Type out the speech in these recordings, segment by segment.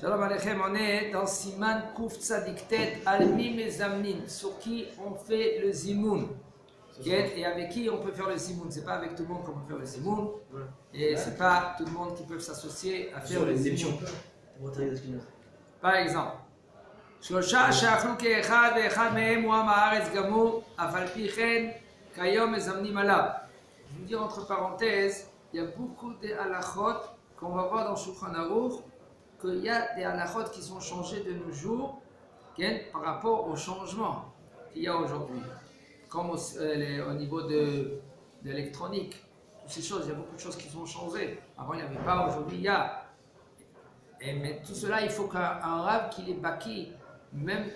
Shalom Aleichem, on est dans Siman Kuf Tzadiktet Almi Mezamnin, sur qui on fait le Zimoun. Et avec qui on peut faire le Zimoun. C'est pas avec tout le monde qu'on peut faire le Zimoun. Et c'est pas tout le monde qui peut s'associer à faire le Zimoun. Par exemple, שלושה שאכלו כאחד ואחד מהם הוא עם הארץ גמור, אף על פי כן כיום מזמנים עליו. Je vous dis entre parenthèses, il y a beaucoup de halachot qu'on va voir dans Shulchan Aruch, qu'il y a des halachot qui sont changés de nos jours par rapport au changement qu'il y a aujourd'hui. Comme au niveau de l'électronique, toutes ces choses, il y a beaucoup de choses qui sont changées. Avant, il n'y avait pas, aujourd'hui, il y a. Mais tout cela, il faut qu'un rab qui est baki, même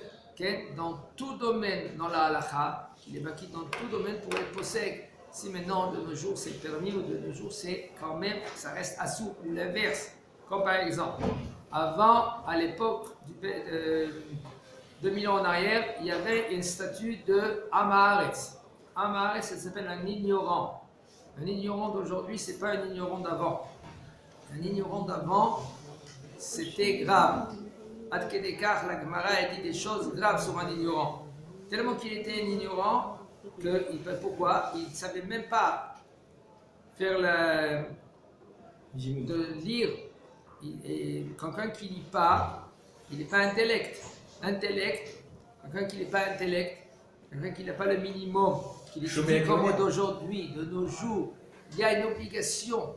dans tout domaine dans la halacha, qu'il est baki dans tout domaine pour être possède. Si maintenant, de nos jours, c'est permis ou de nos jours, c'est quand même, ça reste assou ou l'inverse. Comme par exemple, avant, à l'époque, 2000 ans en arrière, il y avait une statue de Amaharetz. Amaharetz, ça s'appelle un ignorant. Un ignorant d'aujourd'hui, ce n'est pas un ignorant d'avant. Un ignorant d'avant, c'était grave. Ad Kedekar, la Gemara a dit des choses graves sur un ignorant. Tellement qu'il était un ignorant, pourquoi? Il ne savait même pas faire de lire. Et quelqu'un qui ne lit pas, il n'est pas intellect. Quelqu'un qui n'est pas intellect, quelqu'un qui n'a pas le minimum, qui est comme d'aujourd'hui, de nos jours, il y a une obligation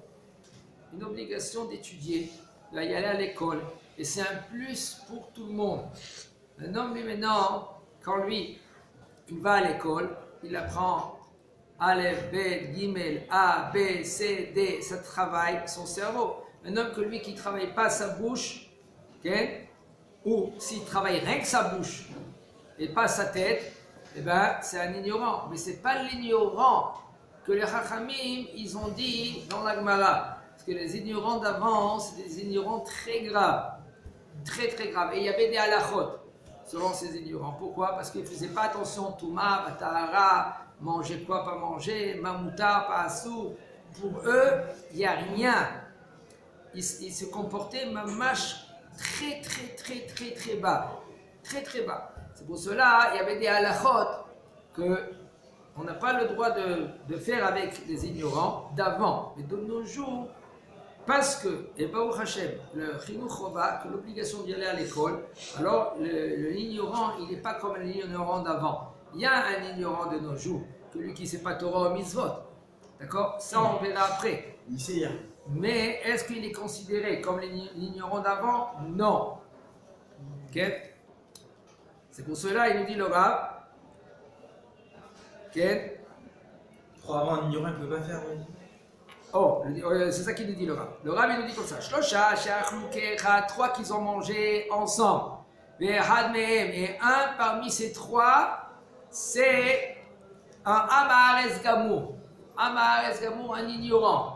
d'étudier, d'y aller à l'école. Et c'est un plus pour tout le monde. Un homme, lui, maintenant, quand lui, il va à l'école, il apprend Aleph, Bet, Gimel, A, B, C, D, ça travaille son cerveau. Un homme que lui qui ne travaille pas sa bouche, ou s'il travaille rien que sa bouche et pas sa tête, eh ben, c'est un ignorant. Mais ce n'est pas l'ignorant que les Chachamim, ils ont dit dans la Gemara. Parce que les ignorants d'avant, c'est des ignorants très graves. Très très graves. Et il y avait des halachot selon ces ignorants. Pourquoi? Parce qu'ils ne faisaient pas attention, Touma, Batahara, manger quoi, pas manger, Mamouta, pas Assou. Pour eux, il n'y a rien. Ils se comportaient mamash très très très très très bas. Très très bas. C'est pour cela, il y avait des halachot qu'on n'a pas le droit de faire avec les ignorants d'avant. Mais de nos jours, parce que, et Baruch Hashem, le Chinuch Chova, que l'obligation d'y aller à l'école, alors l'ignorant, il n'est pas comme l'ignorant d'avant. Il y a un ignorant de nos jours, celui qui ne sait pas Torah ou Mitzvot. D'accord? Ça, on verra après. Mais est-ce qu'il est considéré comme l'ignorant d'avant? Non. Ok? C'est pour cela il nous dit le Rav. Ok? Pour avoir un ignorant, il ne peut pas faire. Oui. Oh, c'est ça qu'il nous dit le Rav. Le Rav il nous dit comme ça. Shlosha, Shachlu, Kecha, trois qu'ils ont mangé ensemble. Ve'had mehem, et un parmi ces trois, c'est un Amaharetz Gamour. Amaharetz Gamour, un ignorant.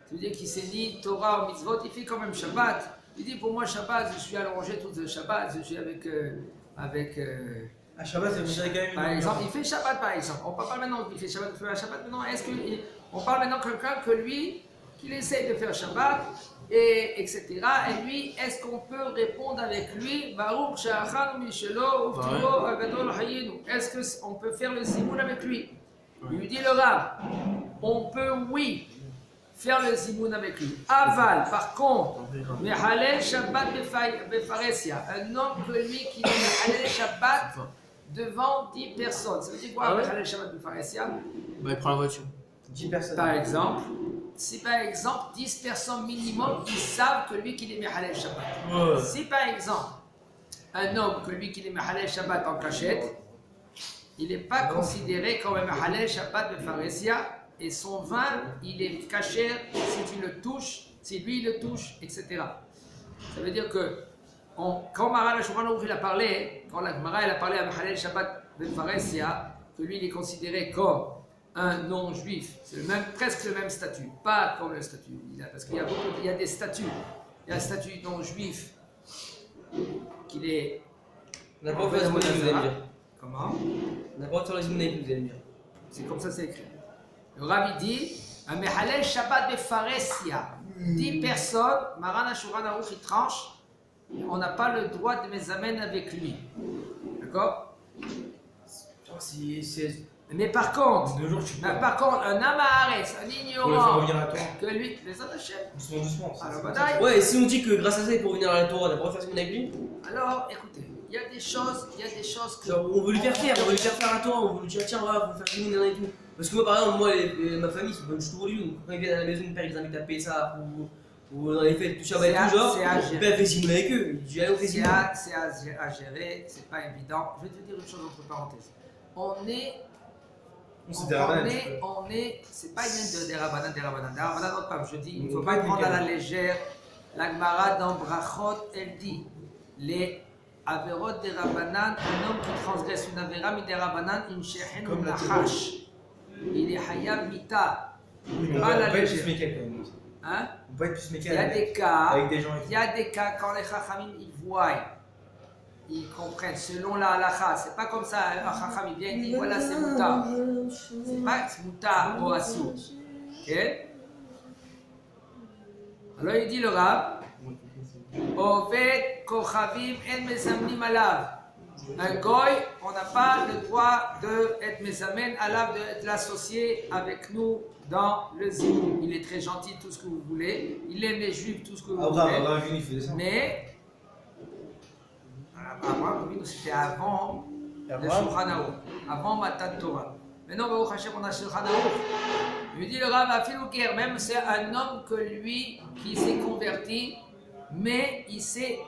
Ça veut dire qu'il sait ni Torah ou Mitzvot, il fait quand même Shabbat. Il dit pour moi Shabbat, je suis allongé tout le Shabbat, je suis avec Shabbat, c'est considéré quand même. Par exemple, il fait Shabbat par exemple. On parle maintenant qu'il fait Shabbat, maintenant. On parle maintenant de quelqu'un que lui, qu'il essaie de faire Shabbat, etc. Et lui, est-ce qu'on peut répondre avec lui, Baruch Sha'achanu Mishelo Uftiro Agadol Hayinu? Est-ce qu'on peut faire le Zimoun avec lui? Il lui dit le Rav, on peut, oui, faire le Zimoun avec lui. Aval, par contre, Mehalel Shabbat Befaresia, un homme que lui qui dit Mehalel Shabbat devant 10 personnes. Ça veut dire quoi, Mehalel Shabbat Befaresia? Il prend la voiture. 10 personnes. Par exemple, si par exemple 10 personnes minimum qui savent que lui qu'il est Mehalel Shabbat. Si par exemple, un homme que lui qu'il est Mehalel Shabbat en cachette, il n'est pas considéré comme un Mehalel Shabbat Befaresia. Et son vin, il est caché si tu le touches, si lui le touche, etc. Ça veut dire que, quand Maharal Shulchan Aruch il a parlé, quand la Gemara a parlé à Mehalel Shabbat Ben Faresia, que lui il est considéré comme un non-juif, c'est presque le même statut, pas comme le statut, parce qu'il y a des statuts. Il y a un statut non-juif qu'il est. On n'a pas fait la monnaie, vous allez dire. Comment? On n'a pas fait la monnaie, vous allez dire. C'est comme ça c'est écrit. Le Rabbi dit, un Mehalel Shabbat Befaresia, 10 personnes, Maran Shulchan Aruch il tranche, on n'a pas le droit de mezamen avec lui. D'accord? Mais par contre, Deux jours, tu peux. un amaharetz, un Pour le faire ignorant, revenir à toi. que lui, les attachés. Doucement, doucement. Alors, bataille. Ouais, et si on dit que grâce à ça, il faut revenir à la Torah, on a pas faire ce qu'on a avec lui. Alors, écoutez, il y a des choses que. Genre, on veut lui faire faire, on veut lui faire faire la Torah, on veut lui dire tiens, voilà, faut faire une et tout. Parce que moi, par exemple, moi, ma famille, ils veulent toujours lui, donc quand ils viennent à la maison, mon père, ils les invite à Pessah ou dans les fêtes, tout ça, C'est tout genre. à Mon gérer. père fait Simon avec eux. Il dit allez, on fait Simon. C'est à gérer, c'est pas évident. Je vais te dire une chose entre parenthèses. On est. C'est des rabbins. C'est pas une des rabbins, des rabbins, non, pas. Je dis, il ne faut On pas peut prendre à la nickel. légère. La Gemara dans Brachot, elle dit les averot des rabbanan, un homme qui transgresse une avera, mais des rabbanan, une shehen ou Comme la nachash. Il est hayab mita. Oui, mais Pas on la peut être légère. plus mécal quand même. Hein? On peut être plus mécal Il y a des cas. avec des gens. Il y a des cas quand les chachamim ils voient, ils comprennent selon la halakha. C'est pas comme ça, un chacham il vient et dit voilà c'est mutar. C'est pas mutar ou assour. Ok? Alors il dit le Rav, Oved kochavim en mesamnim alav. Un goy, on n'a pas le droit d'être mesamen alav, de l'associer avec nous dans le zimoum. Il est très gentil, tout ce que vous voulez. Il aime les juifs, tout ce que vous voulez. Abraham Avinu, il faisait ça. Mais Abraham Avinu, c'était avant le Abraham. Shulchan Aruch, avant Matan Torah. Maintenant, Baruch Hashem, on a Shulchan Aruch. Il lui dit le Rav Afilouker, même c'est un homme que lui qui s'est converti, mais il s'est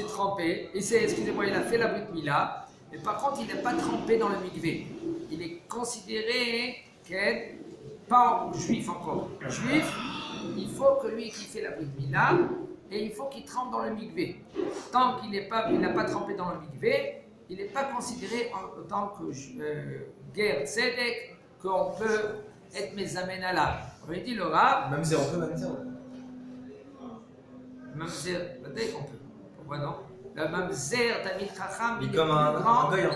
trempé, excusez-moi, il a fait la Brit Mila, mais par contre il n'est pas trempé dans le mikvé. Il est considéré pas juif encore. Juif, il faut que lui qui fait la Brit Mila, et il faut qu'il trempe dans le mikvé. Tant qu'il n'a pas trempé dans le mikvé, il n'est pas considéré en tant que guerre tzedek, qu'on peut être mezamen alav. On lui dit le Rav, Même zéro, on peut même zéro. mamzer, peut-être qu'on peut. Pourquoi non? Le mamzer, Tamil Chacham, Il il est est comme un plus grand. goy un peu.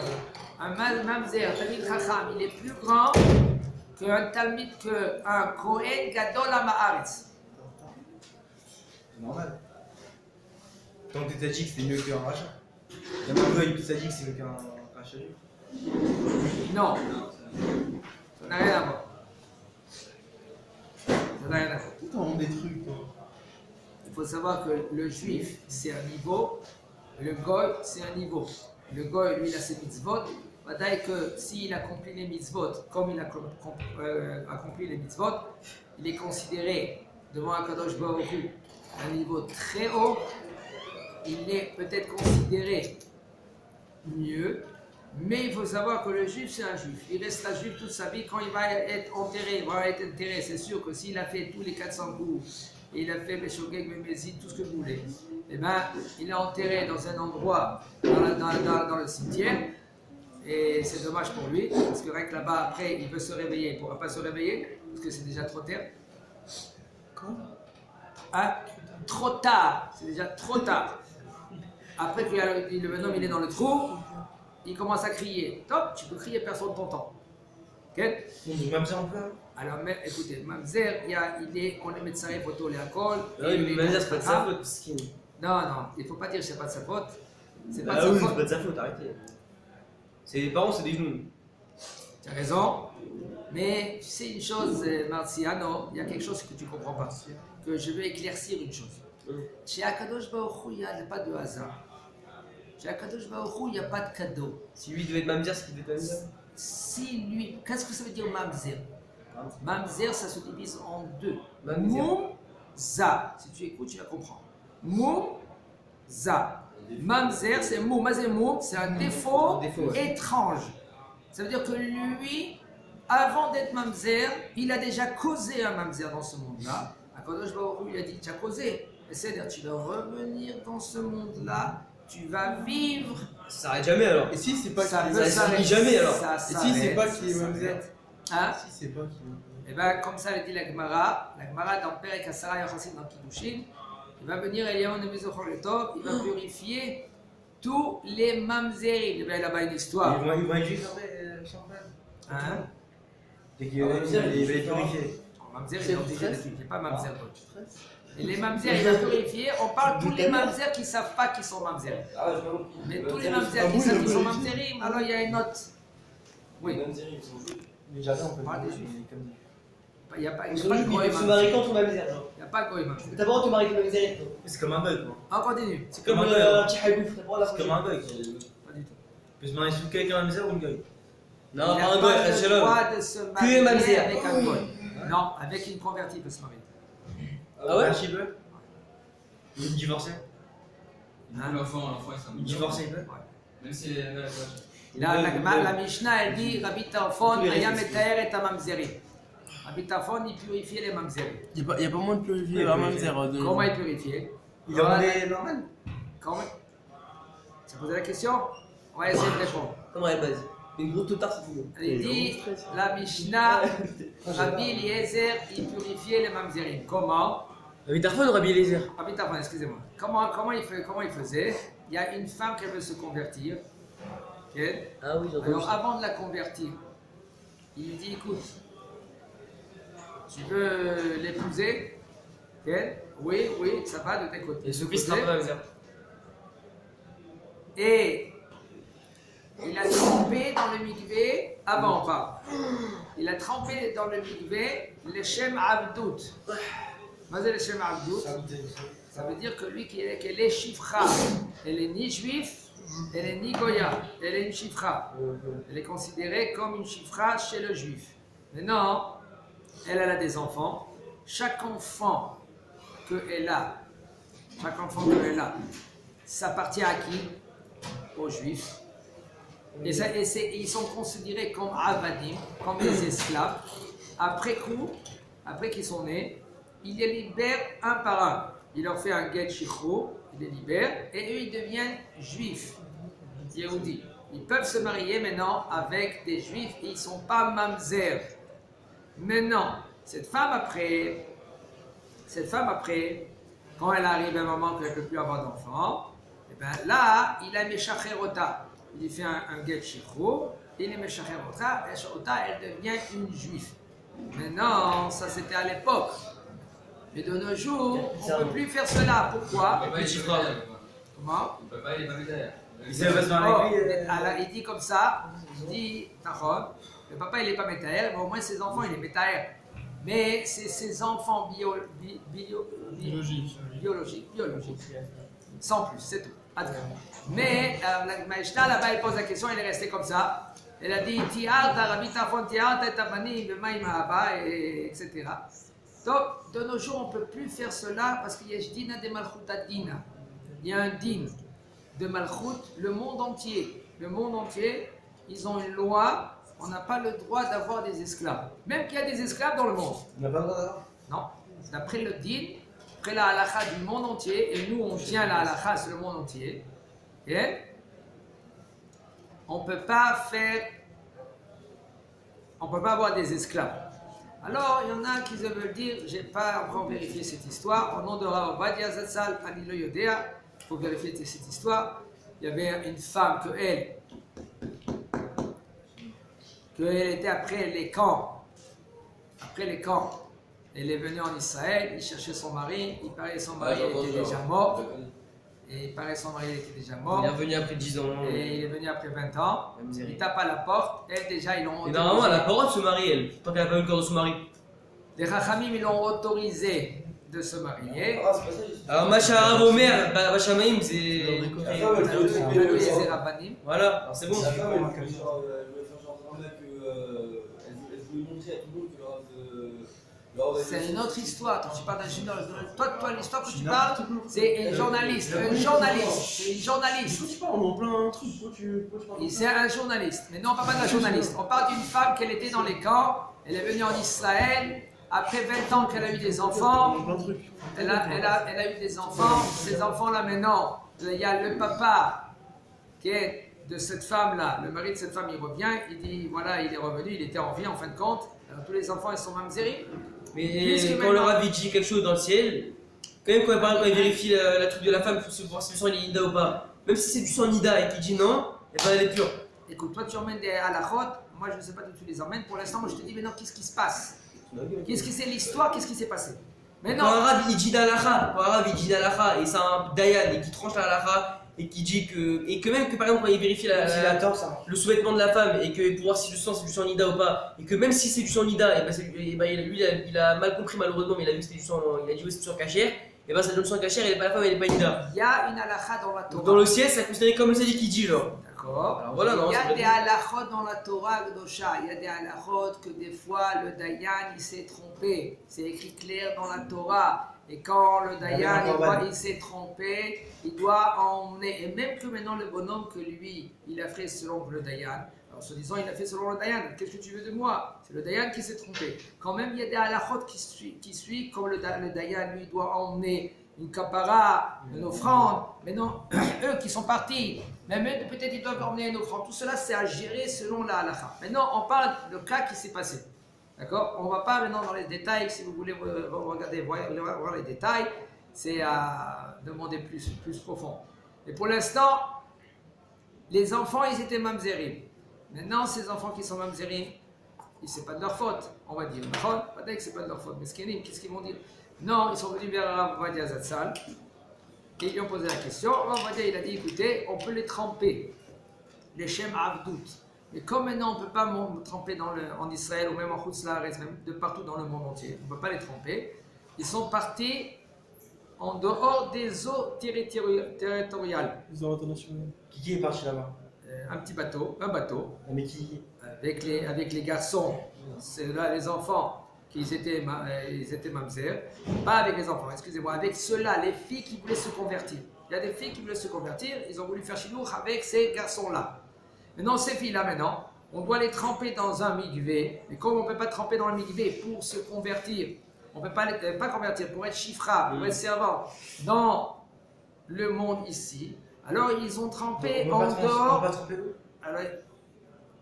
Un mamzer, Tamil Chacham, il est plus grand qu'un Talmid, qu'un Kohen Gadol Ha'Maaretz. C'est normal. Tant que t'as dit que c'était mieux qu'un rachat. Il y a un goy qui t'a dit que c'est mieux qu'un rachat. Non, ça n'a rien à voir. Ça n'a rien à voir. Tout en des trucs. Il faut savoir que le juif, c'est un niveau, le goy, c'est un niveau. Le goy, lui, il a ses mitzvot. Badaï que s'il accomplit les mitzvot comme il a accompli les mitzvot, il est considéré devant Akadosh Baruch Hu à un niveau très haut. Il est peut-être considéré mieux, mais il faut savoir que le juif, c'est un juif. Il reste un juif toute sa vie. Quand il va être enterré, c'est sûr que s'il a fait tous les 400 coups, et il a fait Meshogeg, Memezid, tout ce que vous voulez, eh ben, il est enterré dans un endroit, dans le cimetière, et c'est dommage pour lui, parce que rien que là-bas, après, il veut se réveiller, il ne pourra pas se réveiller, parce que c'est déjà trop tard. Quoi? Hein? Trop tard, c'est déjà trop tard. Après que le bonhomme il est dans le trou, il commence à crier. Top, tu peux crier, personne ne t'entend. Ok? Même ça, on peut. Alors, mais, écoutez, Mamzer, on est médecin photo, les alcools. Oui, mais Mamzer, c'est pas de sa faute, parce qu'il. Non, il ne faut pas dire que c'est pas de sa faute. C'est pas Ah de oui, sa c'est faute. pas de sa faute, arrêtez. Les parents, c'est des genoux. Tu as raison. Mais tu sais une chose, Marciano, il y a quelque chose que tu ne comprends pas. Que je veux éclaircir une chose. Chez Akadosh Baruch Hu, il n'y a pas de hasard. Chez Akadosh Baruch Hu, il n'y a pas de cadeau. Si lui devait être Mamzer, c'est qu'il devait être Mamzer. Si lui, qu'est-ce que ça veut dire Mamzer? Mamzer, ça se divise en deux. Mamzer. Moum-za. Si tu écoutes, tu vas comprendre. Moum-za. Mamzer, c'est moum. Mazé-moum, c'est un défaut, ouais. étrange. Ça veut dire que lui, avant d'être Mamzer, il a déjà causé un Mamzer dans ce monde-là. Akadosh Baruch Hu, il a dit, tu as causé. C'est-à-dire, tu vas revenir dans ce monde-là, tu vas vivre. Ça s'arrête jamais alors. Et si c'est pas Ça qui peut ça s'arrêter. finit jamais, alors. Ça Et si s'arrête, c'est pas ça qui est s'arrête. Mamzer? Hein? Si c'est pas qui. Et bien, comme ça l'a dit la Gemara dans Perek Asara Yachassid dans Kiddushin, il va venir Eliyahu Nevi Zochor le Tov, il va purifier tous les mamzerim. Il y a là-bas une histoire. Ils vont être juifs après, champagne. Hein? Dès qu'il va les purifier. Mamzer, il C'est est obligé de stress. tuer, pas mamzer. Et les mamzer, il va purifier. On parle tous les mamzer qui ne savent pas qu'ils sont mamzer. Ah, j'ai pas compris. Mais tous les mamzer qui savent qu'ils sont mamzerim, alors il y a une note. Oui. Les mamzerim, ils sont juifs. Les jardins, on peut Parle des dire, juifs. comme dit. Il n'y a pas Ils de sont juifs, ils goy peuvent se mamzer. marier contre mamzer. Il n'y a pas de goy mamzer. T'as pas le droit de te marier contre mamzer. C'est comme un bug, quoi. On continue. C'est comme Comme un un goy. petit haïbouf. T'as pas le droit de la C'est comme un bug. Pas du tout. Tu peux se marier sous quelqu'un à la misère ou une gueule. Non, Il n'a pas un goy, pas frère, le c'est l'homme. droit de se Que marier mamzer. avec un goy. Non, avec une convertie, il peut se marier. Ah ouais? Un petit peu. Une divorcée. Hein? L'enfant, il s'en Une divorcée, il peut. Même si elle est mère, La Mishnah, elle dit Rabbi Tarfon, Ayam et ta mamzerim. Rabbi Tarfon, il purifiait les mamzerim. Il n'y a pas moins de purifier la mamzer. Comment il purifiait? Il est normal. Comment? Ça posait la question? On va essayer de répondre. Comment elle base? Une grosse totard, c'est tout. Il dit la Mishnah, Rabbi Eliezer, il purifiait les mamzerim. Comment? Rabbi Tarfon ou Rabbi Eliezer? Rabbi Tarfon, excusez-moi. Comment il faisait? Il y a une femme qui veut se convertir. Ok? Ah oui, j'ai entendu. Alors avant de la convertir, il lui dit écoute, tu veux l'épouser? Ok? Oui, ça va de tes côtés. Et ce Christ sera pas mamzer. Et il a trempé dans le mikvé, avant pas. Il a trempé dans le mikvé le Shem Abdout. Mazé le Shem Abdout, ça veut dire que lui qui est Shifra, elle est ni juif, elle est ni Goya, elle est une Shifra. Elle est considérée comme une Shifra chez le juif. Maintenant, elle a des enfants. Chaque enfant qu'elle a, ça appartient à qui? Aux juifs. Et ils sont considérés comme avadim, comme des esclaves. Après coup, après qu'ils sont nés, il les libère un par un. Il leur fait un get shichro, il les libère, et eux ils deviennent juifs, Yehudi. Ils peuvent se marier maintenant avec des juifs et ils ne sont pas mamzer. Maintenant, cette femme après, quand elle arrive à un moment qu'elle ne peut plus avoir d'enfant, et bien là, il a Meshacherota. Il lui fait un get shichro, il est Meshacherota, elle devient une juive. Maintenant, ça c'était à l'époque. Mais de nos jours, on ne peut plus faire cela. Pourquoi? Comment? Le papa, il est pas médaillé. Il sait pas se marier avec lui. Alors, il dit comme ça, il dit, Tahon, le papa il n'est pas métaère, mais au moins ses enfants il est métaère. Mais c'est ses enfants biologiques. Sans plus, c'est tout. Mais la Mishnah là-bas, elle pose la question, elle est restée comme ça. Elle a dit, Tiarta, Rabbi Tarfon, Tiarta, Tabani, Bemaï Mahaba, etc. Donc, de nos jours, on ne peut plus faire cela parce qu'il y a Dina de Malchut Dina. Il y a un din de Malchut, le monde entier. Le monde entier, ils ont une loi, on n'a pas le droit d'avoir des esclaves. Même qu'il y a des esclaves dans le monde. On n'a pas le droit d'avoir. Non. D'après le din, après la halakha du monde entier, et nous on tient la halakha sur le monde entier, et on ne peut pas avoir des esclaves. Alors, il y en a qui veulent dire, je n'ai pas encore vérifié cette histoire, au nom de Rav Ovadia Zatzal, Ani lo Yodea, il faut vérifier cette histoire. Il y avait une femme qu'elle était après les camps. Elle est venue en Israël, il cherchait son mari, il paraît son mari était déjà mort. Et il paraît son mari était déjà mort. Il est revenu après 10 ans. Et il est venu après 20 ans. Il tape à la porte. Elle déjà, ils l'ont Et autorisé. normalement, elle a pas le droit de se marier, elle. Tant qu'elle n'a pas eu le corps de son mari. Les Rachamim, ils l'ont autorisé de se marier. Alors, Macha Omer, Bachamaïm, c'est. Autorisé Rabbanim. Voilà, alors c'est bon. Sa femme, elle voulait faire genre elle voulait montrer à tout le monde que C'est une autre histoire. Attends, tu parles d'un journaliste. Toi, l'histoire que tu parles, c'est une journaliste. C'est une journaliste. Tu parles en plein truc. Et c'est un journaliste. Mais non, on ne parle pas d'un journaliste. On parle d'une femme qui était dans les camps. Elle est venue en Israël. Après 20 ans qu'elle a eu des enfants. Elle a eu des enfants. Ces enfants-là, maintenant, il y a le papa qui est de cette femme-là. Le mari de cette femme, il revient. Il dit, voilà, il est revenu. Il était en vie, en fin de compte. Alors, tous les enfants, ils sont mamzerim. Mais quand le Rav dit quelque chose dans le ciel, quand même quand il vérifie la truc de la femme pour voir si le sang est nida ou pas, même si c'est du sang nida et qu'il dit non, et ben elle est pure. Écoute, toi tu emmènes des halachot, moi je ne sais pas d'où tu les emmènes. Pour l'instant, moi je te dis maintenant qu'est-ce qui se passe. Qu'est-ce qui c'est l'histoire, qu'est-ce qui s'est passé. Mais Quand un non, arabe il dit d'Alaha, et c'est un Dayan et qui tranche la Alaha et qui dit que. Et que même que par exemple quand il vérifie S'il a tort, ça marche. le sous-vêtement de la femme et que pour voir si le sang c'est du sang nida ou pas, et que même si c'est du sang nida, et ben, lui il a mal compris malheureusement, mais il a vu que c'était du sang, il a dit oui c'est du sang cachère, et ben ça donne du sang cachère et pas la femme elle est pas nida. il y a une halakha dans la Donc Torah. dans le ciel c'est considéré comme le sadique qui dit genre. D'accord. Alors voilà, non, Il y a c'est des vrai. halakhot dans la Torah Gdosha. Il y a des halakhot que des fois le Dayan il s'est trompé. C'est écrit clair dans la Torah. Et quand le Dayan il s'est trompé, il doit emmener. Et même que maintenant le bonhomme que lui, il a fait selon le Dayan. Alors se disant il a fait selon le Dayan. Qu'est-ce que tu veux de moi? C'est le Dayan qui s'est trompé. Quand même il y a des halakhot qui suivent comme le Dayan lui doit emmener une kapara, une offrande, mais non, eux qui sont partis, même eux peut-être ils doivent emmener une offrande. Tout cela c'est à gérer selon la halakha. Maintenant on parle du cas qui s'est passé. D'accord? On ne va pas maintenant dans les détails, si vous voulez regarder, voir les détails, c'est à demander plus profond. Et pour l'instant, les enfants ils étaient mamzerim. Maintenant ces enfants qui sont mamzerim, c'est pas de leur faute, on va dire. Pas dire que c'est pas de leur faute, mais qu'est-ce qu'ils vont dire? Non, ils sont venus vers Rav Ovadia Zatzal et ils lui ont posé la question. Rav Ovadia il a dit écoutez, on peut les tremper, les Shem Avdout. Mais comme maintenant on ne peut pas tremper en Israël ou même en Chutz La'aretz, même de partout dans le monde entier, on ne peut pas les tremper, ils sont partis en dehors des eaux territoriales. Les eaux internationales. Qui est parti là-bas? Un bateau, Mais qui? avec les garçons, c'est là les enfants. Ils étaient mamzer, pas avec les enfants, excusez-moi, avec ceux-là, les filles qui voulaient se convertir. Il y a des filles qui voulaient se convertir, ils ont voulu faire chinour avec ces garçons-là. Maintenant, ces filles-là, on doit les tremper dans un migvé, mais comme on ne peut pas tremper dans le migvé pour se convertir, on ne peut pas convertir, pour être chifra, pour être servant dans le monde ici, alors ils ont trempé en On dehors. va tremper l'eau? Alors,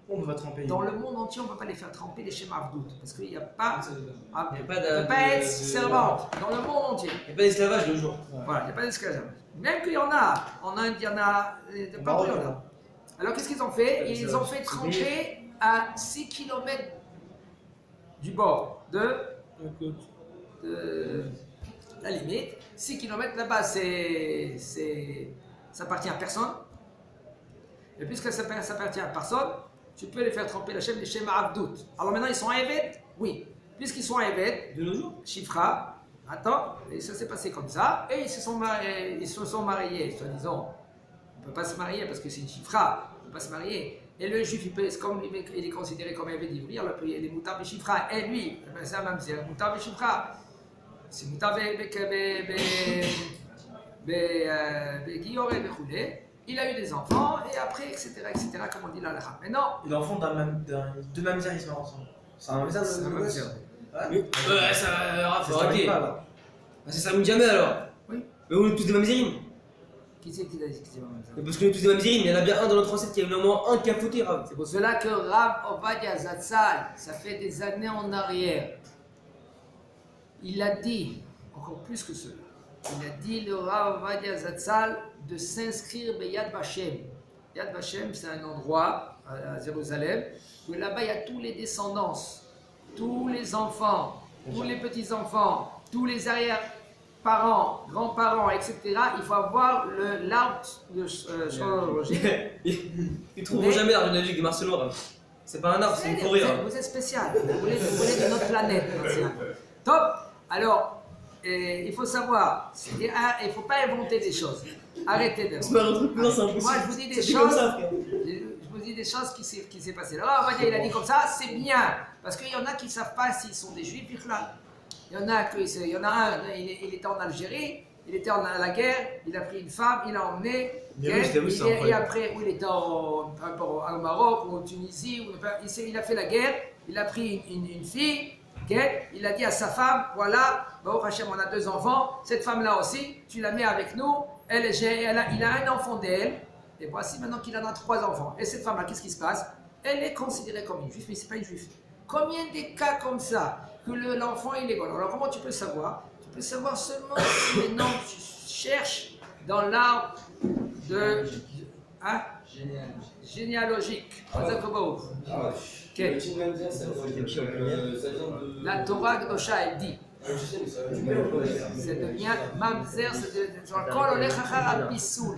On va tremper. dans le monde entier, on ne peut pas les faire tremper les schémas Avdout, parce qu'il n'y a pas. Il n'y a On pas ne peut pas être de- servante dans le monde entier. Il n'y a pas d'esclavage de jour. Voilà, il n'y a pas d'esclavage. Même qu'il y en a, en Inde, il y en a, de partout il y en a. Alors qu'est-ce qu'ils ont fait? Ils ont fait tremper à 6 km du bord de la limite. 6 km là-bas, ça appartient à personne. Et puisque ça appartient à personne, tu peux les faire tremper la chaîne des schémas Avdout. Alors maintenant, ils sont à Evet? Oui. Puisqu'ils sont à Evet, De nos jours. Chifra, attends, et ça s'est passé comme ça, et ils se sont mariés, soi-disant. On ne peut pas se marier parce que c'est une Chifra, on ne peut pas se marier. Et le juif, comme il est considéré comme un d'ivrir, il est Moutar Beshifra, et lui, c'est même c'est Moutar Beshifra. C'est Moutar Begiore Bechoulé. Il a eu des enfants, et après, etc., comme on dit là, maintenant, Et l'enfant deux mamzères, ils se marrent ensemble. C'est un mamzère c'est un de même gosse. zéro. Ouais. Ouais, ça Ça faut se termine arrêter. pas, là. Ah, c'est Samoud Jamel alors. Oui. Mais on est tous des mamzerim. Qui c'est qui a dit que c'est un même zéro? Parce qu'on est tous des mamzerim, il y en a bien un dans notre ancêtre qui a eu au moins un qui a fauté, Rav. C'est pour cela que Rav Ovadia Zatzal, ça fait des années en arrière, il a dit, encore plus que cela, il a dit le Rav Ovadia Zatzal de s'inscrire à Yad Vashem. Yad Vashem, c'est un endroit à Jérusalem où là-bas il y a tous les descendants, tous les enfants, tous les petits-enfants, tous les arrière-parents, grands-parents, etc. Il faut avoir l'arbre chronologique. Ils trouveront jamais l'arbre généalogique de Marcelo, Rav. C'est pas un arbre, c'est une forêt, Rav. Vous êtes spécial, vous voulez de notre planète. Top. Alors, il faut savoir, il ne faut pas inventer des choses. Arrêtez de. C'est pas un truc, non, c'est impossible. Moi, je vous dis des C'est comme choses. ça, frère. Je vous dis des choses qui s'est passé. Alors, on va dire, il a dit comme ça, c'est bien, parce qu'il y en a qui ne savent pas s'ils sont des juifs. Il y en a un, il était en Algérie, il était à la guerre, il a pris une femme, il l'a emmenée. Et après, il était au Maroc ou en Tunisie, il a fait la guerre, il a pris une fille. Il a dit à sa femme, voilà, Baruch Hashem, on a 2 enfants, cette femme-là aussi, tu la mets avec nous, il a un enfant d'elle, et voici maintenant qu'il en a 3 enfants. Et cette femme-là, qu'est-ce qui se passe? Elle est considérée comme une juive, mais ce n'est pas une juive. Combien de cas comme ça, que l'enfant est légal? Alors comment tu peux savoir? Tu peux savoir seulement si maintenant tu cherches dans l'arbre de... Hein? Généalogique. Ah ouais. Quel? Le petit Mamzer, ça vient de. La Torah Gdosha, elle dit, Je sais, mais ça va. Ça devient mamzer, c'est genre kol olech achar apisoul.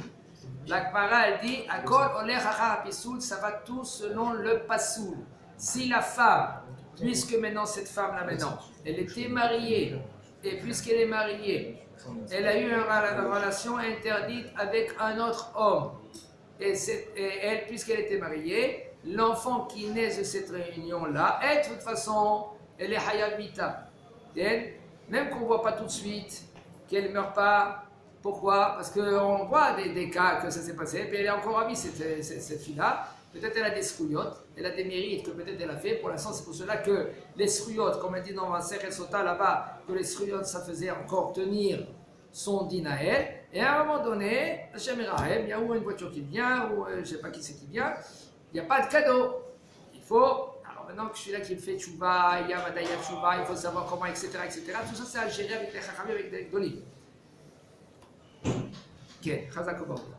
La Gemara elle dit akol olech achar apisoul, ça va tout selon le pasoul. Si la femme, puisque maintenant cette femme là maintenant, elle était mariée et puisqu'elle est mariée, elle a eu une relation interdite avec un autre homme. Et elle, puisqu'elle était mariée, l'enfant qui naît de cette réunion-là, elle, de toute façon, elle est hayabita. Même qu'on ne voit pas tout de suite, qu'elle ne meurt pas. Pourquoi? Parce qu'on voit des cas que ça s'est passé, puis elle est encore amie, cette fille-là. Peut-être elle a des scrouillottes, elle a des mérites que peut-être elle a fait. Pour l'instant, c'est pour cela que les scrouillottes, comme elle dit dans Maser Sota là-bas, que les scrouillottes, ça faisait encore tenir son din à elle. Et à un moment donné, Hachem Rahim, il y a ou une voiture qui vient, ou je ne sais pas qui c'est qui vient, il n'y a pas de cadeau. Il faut, alors maintenant que je suis là qui me fait tchouva, il y a Madaya tchouva, il faut savoir comment, etc. Tout ça, c'est à gérer avec les chachamim, avec des dolim. Ok, Chazak Obaoula.